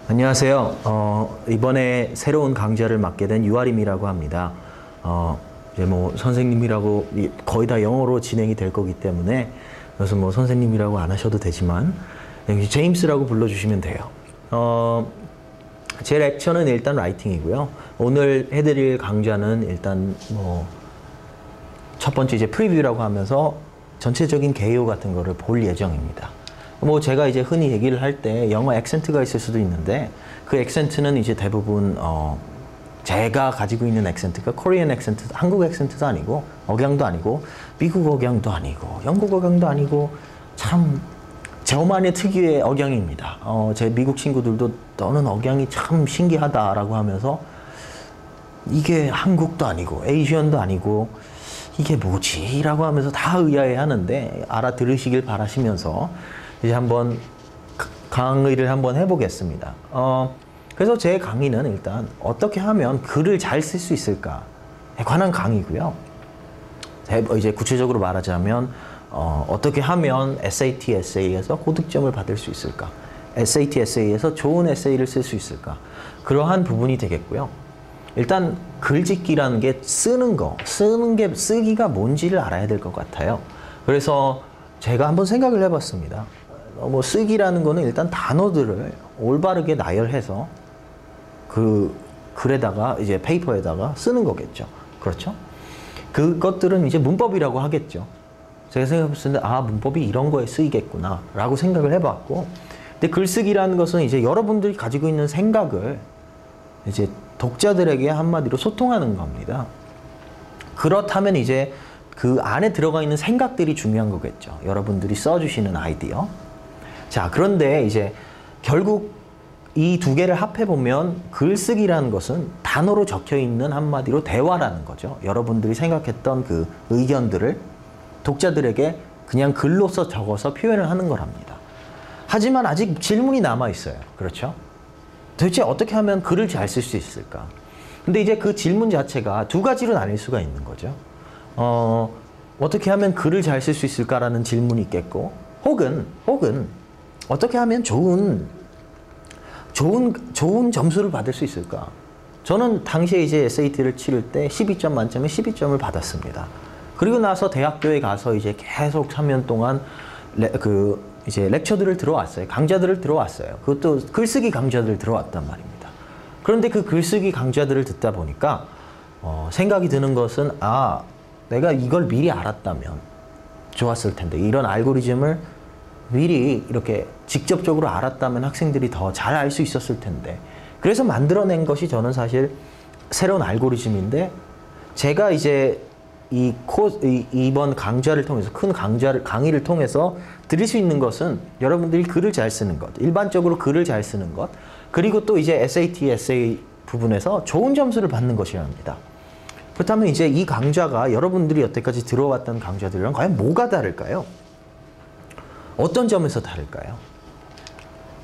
안녕하세요. 이번에 새로운 강좌를 맡게 된 유아림이라고 합니다. 이제 뭐 선생님이라고 거의 다 영어로 진행이 될 거기 때문에 그래서 뭐 선생님이라고 안 하셔도 되지만 제임스라고 불러주시면 돼요. 제 렉처는 일단 라이팅이고요. 오늘 해드릴 강좌는 일단 뭐 첫 번째 이제 프리뷰라고 하면서 전체적인 개요 같은 거를 볼 예정입니다. 뭐 제가 이제 흔히 얘기를 할 때 영어 액센트가 있을 수도 있는데 그 액센트는 이제 대부분 제가 가지고 있는 액센트가 코리안 액센트, 한국 액센트도 아니고 억양도 아니고 미국 억양도 아니고 영국 억양도 아니고 참 저만의 특유의 억양입니다. 제 미국 친구들도 너는 억양이 참 신기하다라고 하면서 이게 한국도 아니고 에이시언도 아니고 이게 뭐지? 라고 하면서 다 의아해 하는데 알아들으시길 바라시면서 이제 한번 강의를 한번 해보겠습니다. 그래서 제 강의는 일단 어떻게 하면 글을 잘 쓸 수 있을까에 관한 강의고요. 이제 구체적으로 말하자면 어떻게 하면 SAT, 에세이에서 고득점을 받을 수 있을까? SAT, 에세이에서 좋은 에세이를 쓸 수 있을까? 그러한 부분이 되겠고요. 일단 글짓기라는 게 쓰기가 뭔지를 알아야 될 것 같아요. 그래서 제가 한번 생각을 해봤습니다. 뭐 쓰기라는 거는 일단 단어들을 올바르게 나열해서 그 글에다가 이제 페이퍼에다가 쓰는 거겠죠. 그렇죠? 그것들은 이제 문법이라고 하겠죠. 제가 생각했을 때 아, 문법이 이런 거에 쓰이겠구나 라고 생각을 해봤고, 근데 글쓰기라는 것은 이제 여러분들이 가지고 있는 생각을 이제 독자들에게 한마디로 소통하는 겁니다. 그렇다면 이제 그 안에 들어가 있는 생각들이 중요한 거겠죠. 여러분들이 써주시는 아이디어. 자, 그런데 이제 결국 이 두 개를 합해보면 글쓰기라는 것은 단어로 적혀 있는 한마디로 대화라는 거죠. 여러분들이 생각했던 그 의견들을 독자들에게 그냥 글로써 적어서 표현을 하는 거랍니다. 하지만 아직 질문이 남아 있어요. 그렇죠? 도대체 어떻게 하면 글을 잘 쓸 수 있을까? 근데 이제 그 질문 자체가 두 가지로 나뉠 수가 있는 거죠. 어떻게 하면 글을 잘 쓸 수 있을까라는 질문이 있겠고, 혹은 어떻게 하면 좋은 점수를 받을 수 있을까? 저는 당시에 이제 SAT를 치를 때 12점 만점에 12점을 받았습니다. 그리고 나서 대학교에 가서 이제 계속 3년 동안 이제 렉처들을 들어왔어요. 강좌들을 들어왔어요. 그것도 글쓰기 강좌들을 들어왔단 말입니다. 그런데 그 글쓰기 강좌들을 듣다 보니까 생각이 드는 것은 아, 내가 이걸 미리 알았다면 좋았을 텐데, 이런 알고리즘을 미리 이렇게 직접적으로 알았다면 학생들이 더 잘 알 수 있었을 텐데, 그래서 만들어낸 것이 저는 사실 새로운 알고리즘인데, 제가 이제 이번 강좌를 통해서 강의를 통해서 드릴 수 있는 것은 여러분들이 글을 잘 쓰는 것, 일반적으로 글을 잘 쓰는 것, 그리고 또 이제 SAT, 에세이 부분에서 좋은 점수를 받는 것이랍니다. 그렇다면 이제 이 강좌가 여러분들이 여태까지 들어왔던 강좌들이랑 과연 뭐가 다를까요? 어떤 점에서 다를까요?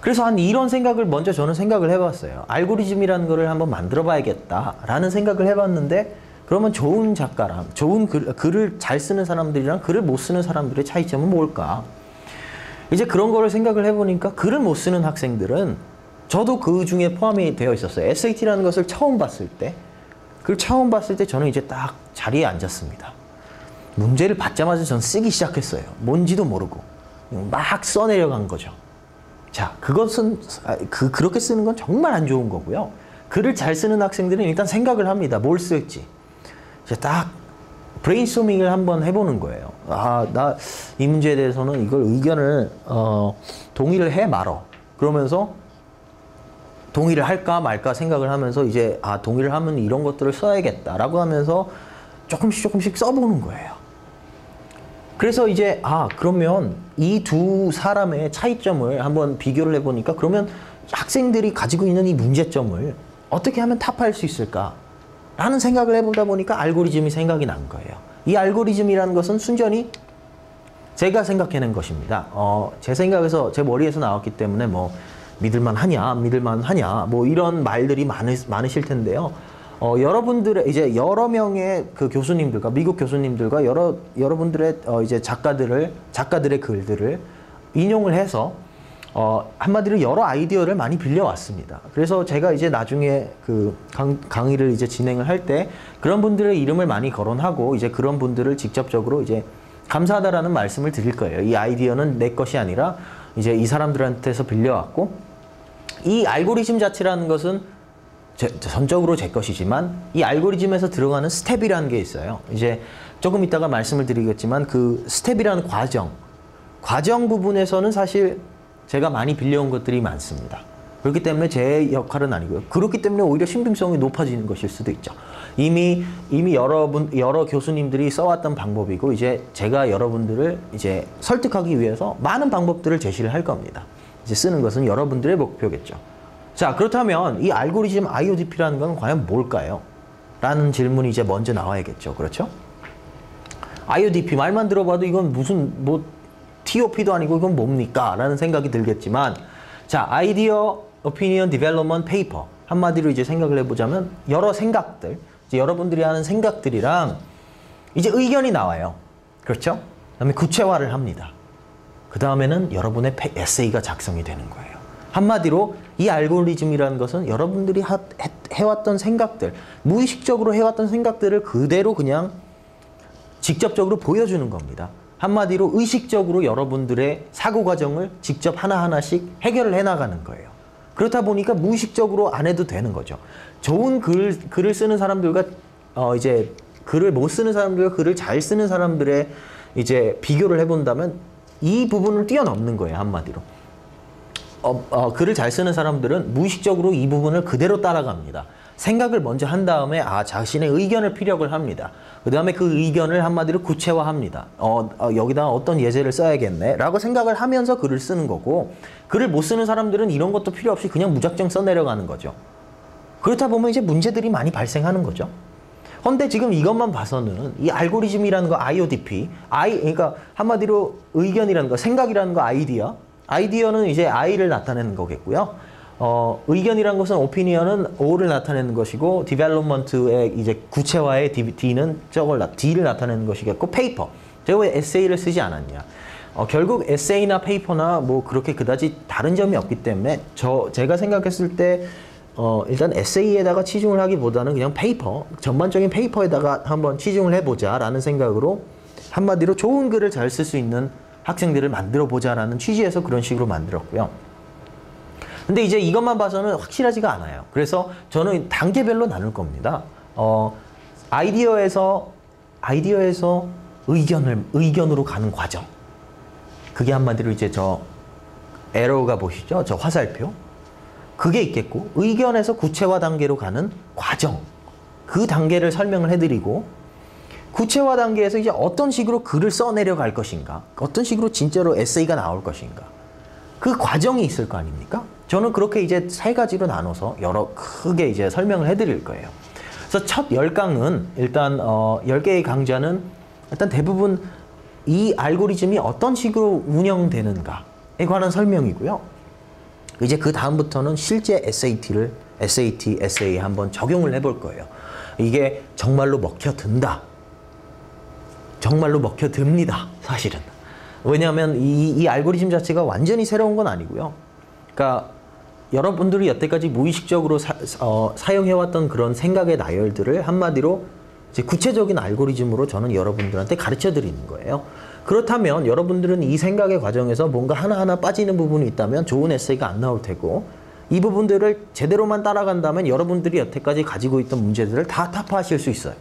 그래서 이런 생각을 먼저 저는 생각을 해봤어요. 알고리즘이라는 거를 한번 만들어 봐야겠다라는 생각을 해봤는데, 그러면 좋은 작가랑 좋은 글을 잘 쓰는 사람들이랑 글을 못 쓰는 사람들의 차이점은 뭘까? 이제 그런 거를 생각을 해보니까 글을 못 쓰는 학생들은 저도 그 중에 포함이 되어 있었어요. SAT라는 것을 처음 봤을 때, 그걸 처음 봤을 때 저는 이제 딱 자리에 앉았습니다. 문제를 받자마자 저는 쓰기 시작했어요. 뭔지도 모르고 막 써내려간 거죠. 자, 그것은 그렇게 쓰는 건 정말 안 좋은 거고요. 글을 잘 쓰는 학생들은 일단 생각을 합니다. 뭘 쓸지. 이제 딱 브레인스토밍을 한번 해보는 거예요. 아, 나 이 문제에 대해서는 이걸 의견을 동의를 해 말어. 그러면서 동의를 할까 말까 생각을 하면서 이제 동의를 하면 이런 것들을 써야겠다라고 하면서 조금씩 써보는 거예요. 그래서 이제 그러면 이 두 사람의 차이점을 한번 비교를 해보니까, 그러면 학생들이 가지고 있는 이 문제점을 어떻게 하면 타파할 수 있을까? 라는 생각을 해보다 보니까 알고리즘이 생각이 난 거예요. 이 알고리즘이라는 것은 순전히 제가 생각해낸 것입니다. 제 생각에서, 제 머리에서 나왔기 때문에 뭐 믿을만 하냐, 믿을만 하냐, 뭐 이런 말들이 많으실 텐데요. 여러분들의 이제 여러 명의 그 교수님들과 미국 교수님들과 여러분들의 이제 작가들의 글들을 인용을 해서 한마디로 여러 아이디어를 많이 빌려왔습니다. 그래서 제가 이제 나중에 그 강의를 이제 진행을 할 때 그런 분들의 이름을 많이 거론하고 이제 그런 분들을 직접적으로 이제 감사하다라는 말씀을 드릴 거예요. 이 아이디어는 내 것이 아니라 이제 이 사람들한테서 빌려왔고, 이 알고리즘 자체라는 것은 전적으로 제 것이지만 이 알고리즘에서 들어가는 스텝이라는 게 있어요. 이제 조금 이따가 말씀을 드리겠지만 그 스텝이라는 과정 부분에서는 사실 제가 많이 빌려온 것들이 많습니다. 그렇기 때문에 제 역할은 아니고요. 그렇기 때문에 오히려 신빙성이 높아지는 것일 수도 있죠. 이미 여러 교수님들이 써왔던 방법이고, 이제 제가 여러분들을 이제 설득하기 위해서 많은 방법들을 제시를 할 겁니다. 이제 쓰는 것은 여러분들의 목표겠죠. 자, 그렇다면 이 알고리즘 IODP라는 건 과연 뭘까요? 라는 질문이 이제 먼저 나와야겠죠. 그렇죠? IODP 말만 들어봐도 이건 무슨 뭐 TOP도 아니고 이건 뭡니까? 라는 생각이 들겠지만, 자, 아이디어 오피니언 디벨롭먼트 페이퍼, 한마디로 이제 생각을 해보자면 여러 생각들, 이제 여러분들이 하는 생각들이랑 이제 의견이 나와요. 그렇죠? 그다음에 구체화를 합니다. 그 다음에는 여러분의 에세이가 작성이 되는 거예요. 한마디로 이 알고리즘이라는 것은 여러분들이 해왔던 생각들, 무의식적으로 해왔던 생각들을 그대로 그냥 직접적으로 보여주는 겁니다. 한마디로 의식적으로 여러분들의 사고 과정을 직접 하나하나씩 해결을 해나가는 거예요. 그렇다 보니까 무의식적으로 안 해도 되는 거죠. 좋은 글을 쓰는 사람들과 이제 글을 못 쓰는 사람들과 글을 잘 쓰는 사람들의 이제 비교를 해본다면 이 부분을 뛰어넘는 거예요. 한마디로. 글을 잘 쓰는 사람들은 무의식적으로 이 부분을 그대로 따라갑니다. 생각을 먼저 한 다음에 자신의 의견을 피력을 합니다. 그 다음에 그 의견을 한마디로 구체화합니다. 여기다 어떤 예제를 써야겠네 라고 생각을 하면서 글을 쓰는 거고, 글을 못 쓰는 사람들은 이런 것도 필요 없이 그냥 무작정 써내려가는 거죠. 그렇다 보면 이제 문제들이 많이 발생하는 거죠. 근데 지금 이것만 봐서는 이 알고리즘이라는 거 IODP, 그러니까 한마디로 의견이라는 거, 생각이라는 거 아이디어는 이제 I를 나타내는 거겠고요. 의견이란 것은 오피니언은 O를 나타내는 것이고, 디벨롭먼트의 이제 구체화의 D는 D를 나타내는 것이겠고, 페이퍼. 제가 왜 에세이를 쓰지 않았냐. 결국 에세이나 페이퍼나 뭐 그렇게 그다지 다른 점이 없기 때문에 제가 생각했을 때 일단 에세이에다가 치중을 하기보다는 그냥 페이퍼, 전반적인 페이퍼에다가 한번 치중을 해보자 라는 생각으로, 한마디로 좋은 글을 잘 쓸 수 있는 학생들을 만들어 보자라는 취지에서 그런 식으로 만들었고요. 근데 이제 이것만 봐서는 확실하지가 않아요. 그래서 저는 단계별로 나눌 겁니다. 아이디어에서 의견으로 가는 과정. 그게 한마디로 이제 저 에러가 보시죠? 저 화살표. 그게 있겠고, 의견에서 구체화 단계로 가는 과정. 그 단계를 설명을 해드리고, 구체화 단계에서 이제 어떤 식으로 글을 써내려 갈 것인가, 어떤 식으로 진짜로 에세이가 나올 것인가, 그 과정이 있을 거 아닙니까? 저는 그렇게 이제 세 가지로 나눠서 크게 이제 설명을 해드릴 거예요. 그래서 첫 10강은 일단 10개의 강좌는 일단 대부분 이 알고리즘이 어떤 식으로 운영되는가에 관한 설명이고요. 이제 그 다음부터는 실제 SAT 한번 적용을 해볼 거예요. 이게 정말로 먹혀든다. 정말로 먹혀듭니다. 사실은. 왜냐하면 이 알고리즘 자체가 완전히 새로운 건 아니고요. 그러니까 여러분들이 여태까지 무의식적으로 사용해왔던 그런 생각의 나열들을 한마디로 이제 구체적인 알고리즘으로 저는 여러분들한테 가르쳐 드리는 거예요. 그렇다면 여러분들은 이 생각의 과정에서 뭔가 하나하나 빠지는 부분이 있다면 좋은 에세이가 안 나올 테고, 이 부분들을 제대로만 따라간다면 여러분들이 여태까지 가지고 있던 문제들을 다 타파하실 수 있어요.